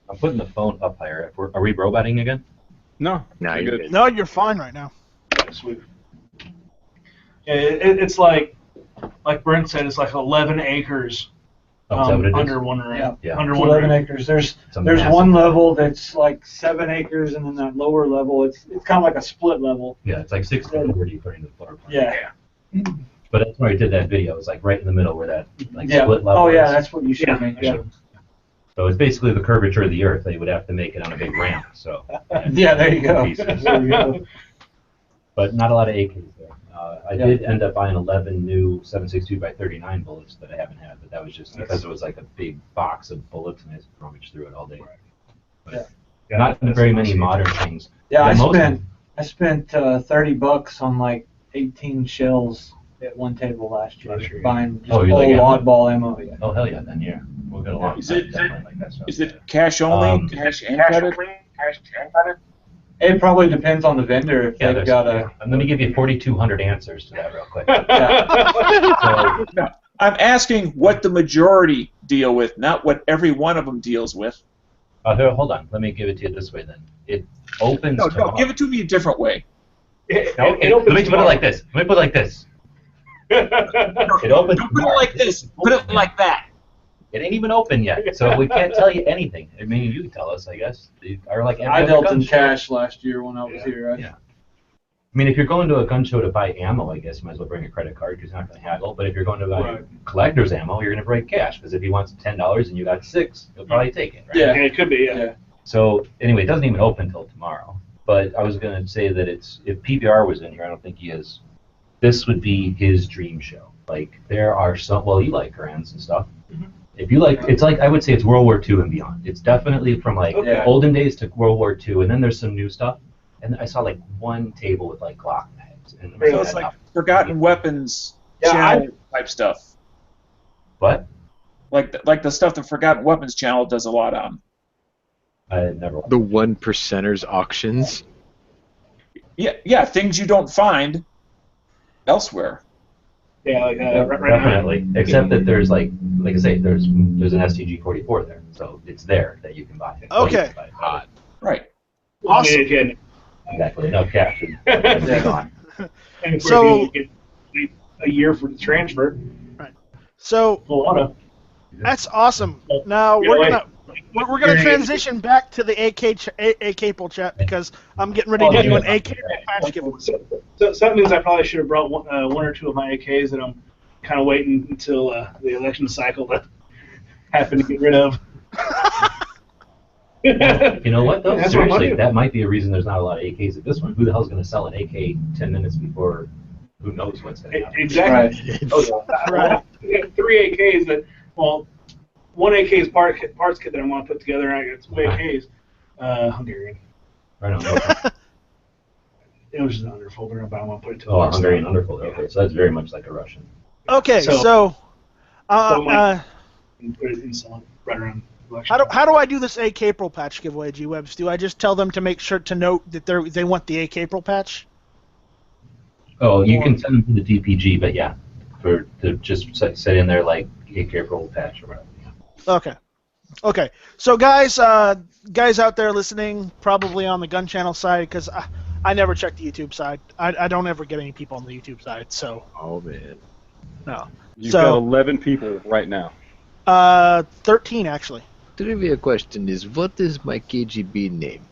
I'm putting the phone up higher. Are we roboting again? No. Now you're you're good. good. No, you're fine right now. Sweet. Yeah, it's like Brent said, it's like 11 acres Oh, is that what it is? under one roof. Yeah. Yeah. Under It's one 11 roof. acres. There's It's a there's massive- one level that's like 7 acres, and then that lower level, it's kind of like a split level. Yeah, it's like 60-40 according to the floor plan. Yeah. But that's where I did that video. It's like right in the middle where that like Yeah. split level Oh yeah, is. that's what you showed me. Yeah. So it's basically the curvature of the Earth. They would have to make it on a big ramp. So. Yeah, there you go. Pieces. There you go. But not a lot of AKs there. I Yeah. did end up buying 11 new 7.62x39 bullets that I haven't had, but that was just because it was like a big box of bullets and I just rummaged through it all day. But Yeah, not that's very many awesome. modern things. Yeah, Yeah, most I spent $30 on like 18 shells at one table last year, Last year, yeah. buying just Oh, you old like ammo? oddball ammo. Yeah. Oh hell yeah, then yeah, we'll get along. Is it- Definitely like that stuff. Is it cash only? Um, cash and credit? It probably depends on the vendor if they've got a. I'm going to give you 4,200 answers to that real quick. No, I'm asking what the majority deal with, not what every one of them deals with. Hold on. Let me give it to you this way then. It opens No, tomorrow. give it to me a different way. Let me put it like this. Let me put it like this. It opens. Don't put it like this. Put it like that. It ain't even open yet, so we can't tell you anything. I mean, you can tell us, I guess. Or like I dealt in cash last year when I was here. Yeah. I mean, if you're going to a gun show to buy ammo, I guess you might as well bring a credit card because you're not going to haggle. But if you're going to buy collector's ammo, you're going to break cash because if he wants $10 and you got $6, he'll probably take it, right? Yeah, it could be. Yeah. So anyway, it doesn't even open until tomorrow. But I was going to say that if PBR was in here, I don't think he is. This would be his dream show. Like there are some. Well, you like Garand's and stuff. Mm-hmm. If you like, it's like I would say it's World War II and beyond. It's definitely from like olden days to World War II, and then there's some new stuff. And I saw like one table with like Glock bags. And so it's like Forgotten Weapons channel type stuff. What? Like the stuff the Forgotten Weapons channel does a lot on. I never. The 1%ers auctions. Yeah, things you don't find elsewhere. Yeah, like, definitely. Except that there's like I say, there's an STG-44 there, so it's there that you can buy. Okay. Hot. Right. Awesome. Exactly. No cash. And on. And so you get a year for the transfer. Right. So that's awesome. Now we're gonna transition back to the AKpril chat because I'm getting ready to do an AKpril patch giveaway. So that means I probably should have brought one or two of my AKs that I'm kind of waiting until the election cycle to happen to get rid of. You know what though? Seriously, that might be a reason there's not a lot of AKs at this one. Who the hell's going to sell an AK 10 minutes before? Who knows what's going to happen? Exactly. Right. We have 3 AKs that, well, one AK's parts kit that I want to put together, and I got 2 AKs. Hungarian. Right on. It was just an underfolder, but I want to put it to a Hungarian underfolder. Okay, so that's very much like a Russian. Okay, so put it in someone right around. How do I do this AKpril patch giveaway, G-Webs? Do I just tell them to make sure to note that they want the AKpril patch? Oh, you can send them to the DPG, but yeah, to just set in there like AKpril patch or whatever. Yeah. Okay. So guys out there listening, probably on the Gun Channel side, because I never check the YouTube side. I don't ever get any people on the YouTube side. So. Oh man. No. You've got 11 people right now. 13 actually. Trivia question is, what is my KGB name?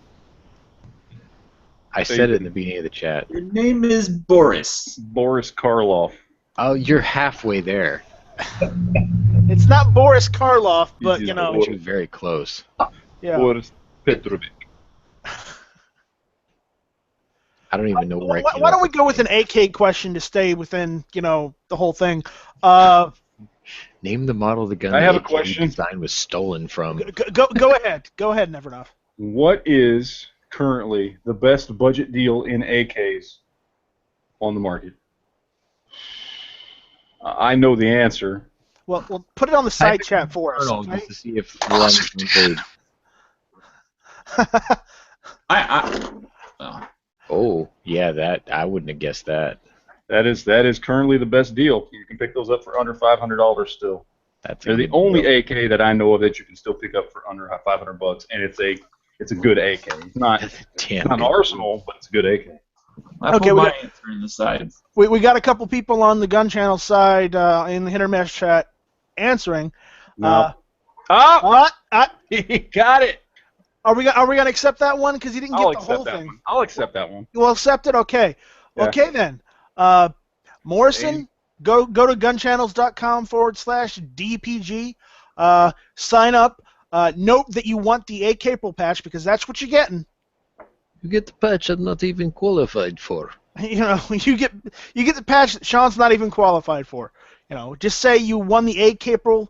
I said it in the beginning of the chat. Your name is Boris. Boris Karloff. Oh, you're halfway there. It's not Boris Karloff, but you know. You're very close. Yeah. Boris Petrovic. I don't even know where I came Why don't we go with an AK question to stay within, the whole thing? Name the model of the gun. I have a AK question. Design was stolen from. Go ahead. Go ahead, Nevernoff. What is currently the best budget deal in AKs on the market? I know the answer. Well, put it on the side chat for us. Okay? Just to see if one Oh yeah, that I wouldn't have guessed that. That is currently the best deal. You can pick those up for under $500 still. They're the only AK that I know of that you can still pick up for under $500, and it's a good AK. It's not an Arsenal, but it's a good AK. I put my answer in the side. We got a couple people on the Gun Channel side in the Hit or Miss chat answering. No. He got it. Are we gonna accept that one because he didn't get the whole thing? I'll accept that one. You'll accept it, okay? Yeah. Okay then. Morrison, go to gunchannels.com/DPG. Sign up. Note that you want the AKpril patch because that's what you're getting. You get the patch I'm not even qualified for. You get the patch that Sean's not even qualified for. Just say you won the AKpril,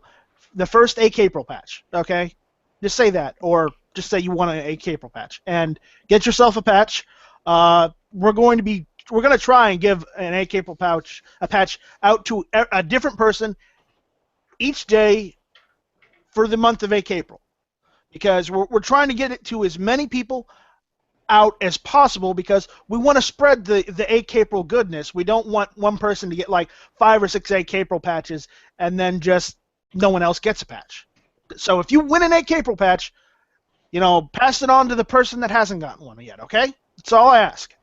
the first AKpril patch. Okay, just say that, or just say you won an AKpril patch and get yourself a patch. We're going to try and give an AKpril patch out to a different person each day for the month of AKpril because we're trying to get it to as many people out as possible because we want to spread the AKpril goodness. We don't want one person to get like 5 or 6 AKpril patches and then just no one else gets a patch. So if you win an AKpril patch, pass it on to the person that hasn't gotten one yet, okay? That's all I ask.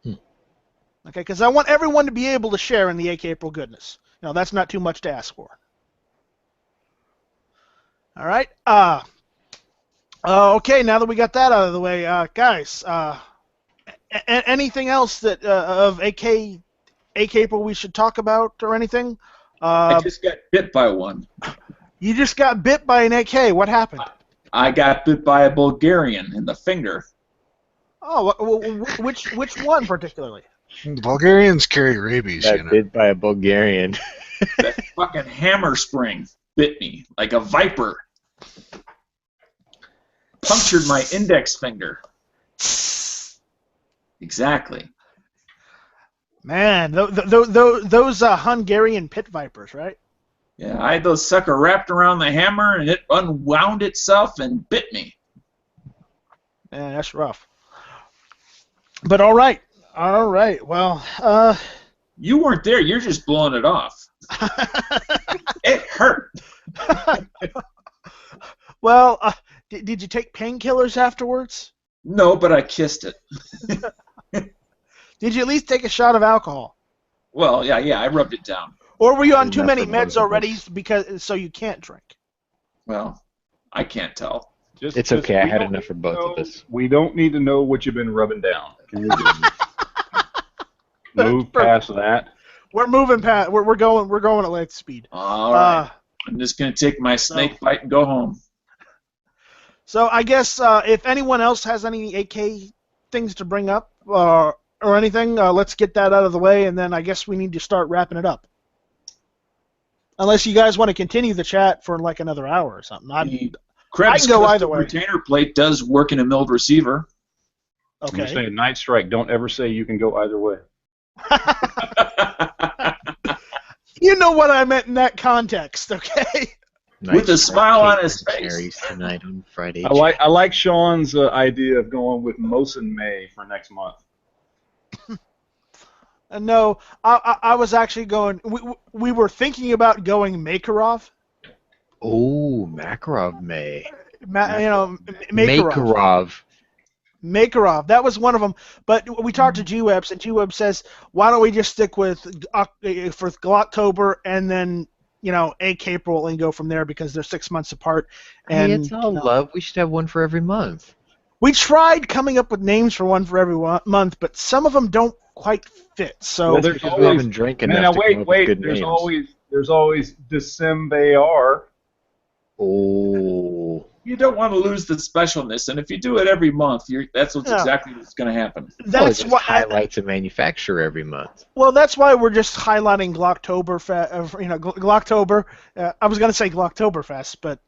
Okay, because I want everyone to be able to share in the AKpril goodness. That's not too much to ask for. All right. Okay, now that we got that out of the way, guys, anything else that of AKpril we should talk about or anything? I just got bit by one. You just got bit by an AK. What happened? I got bit by a Bulgarian in the finger. Oh, which one particularly? The Bulgarians carry rabies. Got bit by a Bulgarian. That fucking hammer spring bit me like a viper. Punctured my index finger. Exactly. Man, those Hungarian pit vipers, right? Yeah, I had those sucker wrapped around the hammer, and it unwound itself and bit me. Man, that's rough. But all right. Well, you weren't there. You're just blowing it off. It hurt. Well, did you take painkillers afterwards? No, but I kissed it. Did you at least take a shot of alcohol? Well, yeah, I rubbed it down. Or were you on too many meds already so you can't drink? Well, I can't tell. It's okay. I had enough for both of us. We don't need to know what you've been rubbing down. Move past that. We're moving past. We're going at light speed. All right. I'm just gonna take my snake bite and go home. So I guess if anyone else has any AK things to bring up or anything, let's get that out of the way, and then I guess we need to start wrapping it up. Unless you guys want to continue the chat for like another hour or something. I can go either way. Retainer plate does work in a milled receiver. Okay. You're saying Night Strike. Don't ever say you can go either way. You know what I meant in that context, okay? With a smile on his face. Tonight on Friday. I like Sean's idea of going with Mosin May for next month. No, I was actually going. We were thinking about going Makarov. Oh, Makarov May. Makarov. Makarov. That was one of them. But we talked to G-Webs, and G-Web says, why don't we just stick with for Glocktober and then AKpril and go from there because they're 6 months apart. And hey, it's all love. We should have one for every month. We tried coming up with names for one for every month, but some of them don't quite fit. So well, there's always been drinking. Now wait. There's always December. Oh. You don't want to lose the specialness, and if you do it every month, that's exactly what's going to happen. That's what highlights a manufacturer every month. Well, that's why we're just highlighting Glocktober. Glocktober. I was going to say Glocktoberfest, but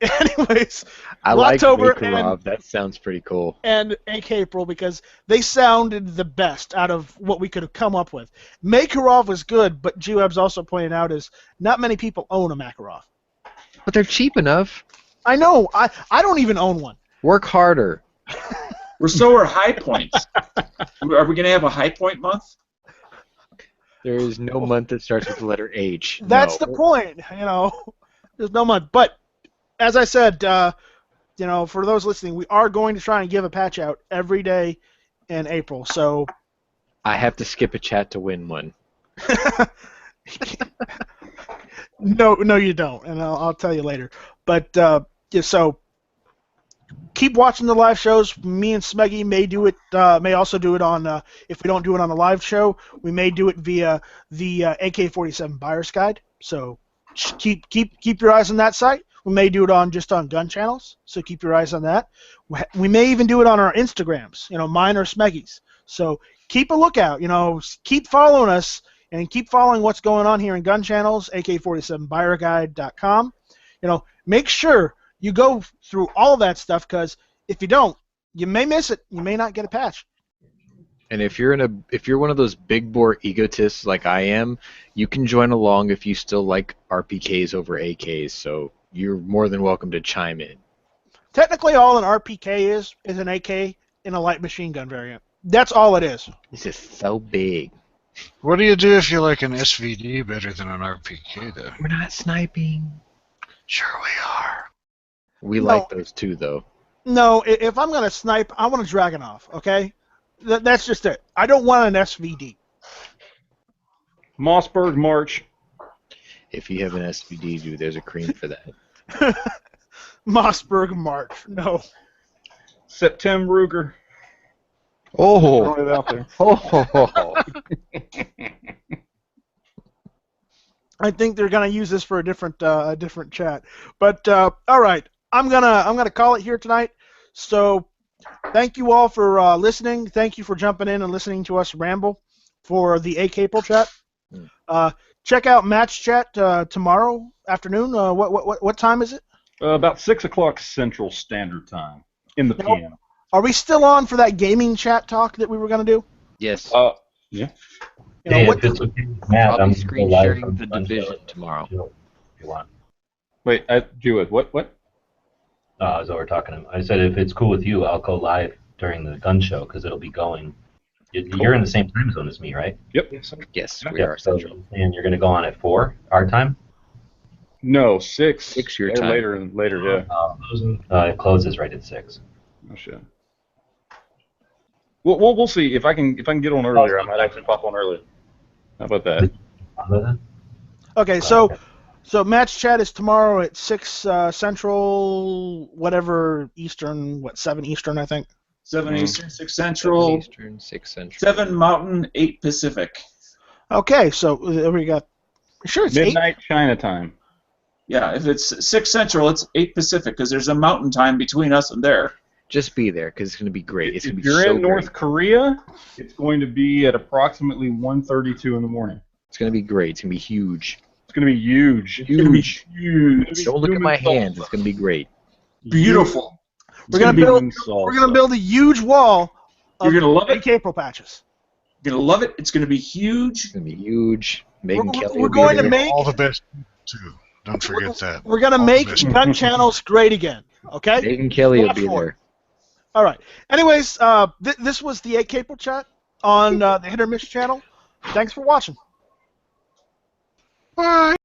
anyways, I like Makarov. That sounds pretty cool. And AKpril because they sounded the best out of what we could have come up with. Makarov was good, but G-Web's also pointed out is not many people own a Makarov. But they're cheap enough. I know. I don't even own one. Work harder. So are High Points. Are we going to have a High Point month? There is no month that starts with the letter H. That's the point. There's no month. But as I said, for those listening, we are going to try and give a patch out every day in April. So I have to skip a chat to win one. No, you don't, and I'll tell you later. But so keep watching the live shows. Me and Smeggy may also do it on. If we don't do it on a live show, we may do it via the AK-47 Buyer's Guide. So keep your eyes on that site. We may do it just on GunChannels. So keep your eyes on that. We may even do it on our Instagrams. Mine or Smeggy's. So keep a lookout. Keep following us. And keep following what's going on here in GunChannels, AK47buyerguide.com. Make sure you go through all of that stuff because if you don't, you may miss it. You may not get a patch. And if you're one of those big bore egotists like I am, you can join along if you still like RPKs over AKs. So you're more than welcome to chime in. Technically, all an RPK is an AK in a light machine gun variant. That's all it is. It's just so big. What do you do if you like an SVD better than an RPK, though? We're not sniping. Sure we are. We No. like those too, though. No, if I'm going to snipe, I want a Dragunov, okay? That's just it. I don't want an SVD. Mossberg March. If you have an SVD, dude, there's a cream for that. Mossberg March. No. September Ruger. Oh. Throw it out there. Oh. I think they're gonna use this for a different chat. But all right, I'm gonna call it here tonight. So thank you all for listening. Thank you for jumping in and listening to us ramble for the AKpril chat. Check out Match Chat tomorrow afternoon. What time is it? About 6 o'clock Central Standard Time in the PM. Are we still on for that gaming chat talk that we were gonna do? Yes. Yeah. You know, Hey, what- if it's okay with Matt, I'll I'm be gonna screen go live sharing from the Gun division Show tomorrow. if you want. Wait, Jewett, what? So we're talking. I said if it's cool with you, I'll go live during the gun show because it'll be going. You're in the same time zone as me, right? Yep. Yes, we are So, Central. and you're going to go on at 4 our time. No, 6. 6 your Or time. Later, yeah. It closes right at 6. Oh shit. We'll see if I can get on earlier. I might actually pop on earlier. How about that? Okay, so Match Chat is tomorrow at 6 Central, whatever Eastern, 7 Eastern, I think. 7 Eastern, 6 Central, 7 Eastern, 6 Central. 7 Mountain, 8 Pacific. Okay, so we got. Sure, it's Midnight China time. Yeah, if it's 6 Central, it's 8 Pacific because there's a mountain time between us and there. Just be there because it's going to be great. It's going to If be you're so in North great. Korea, it's going to be at approximately 1:32 in the morning. It's going to be great. It's going to be huge. It's going to be huge. Huge. Huge. Don't look at my Human hands. It's going to be great. Beautiful. We're gonna build. Human We're gonna build a huge wall of You're gonna love it. AKpril patches. You're going to love it. It's going to be huge. It's going to be huge. Megan We're- Kelly we're will be going to there. make- All the best, too. Don't forget that. We're gonna All make the best. gun channels great again. Okay. Megan Kelly will Watch be for there. it. All right. Anyways, this was the AKpril chat on the Hit or Miss channel. Thanks for watching. Bye.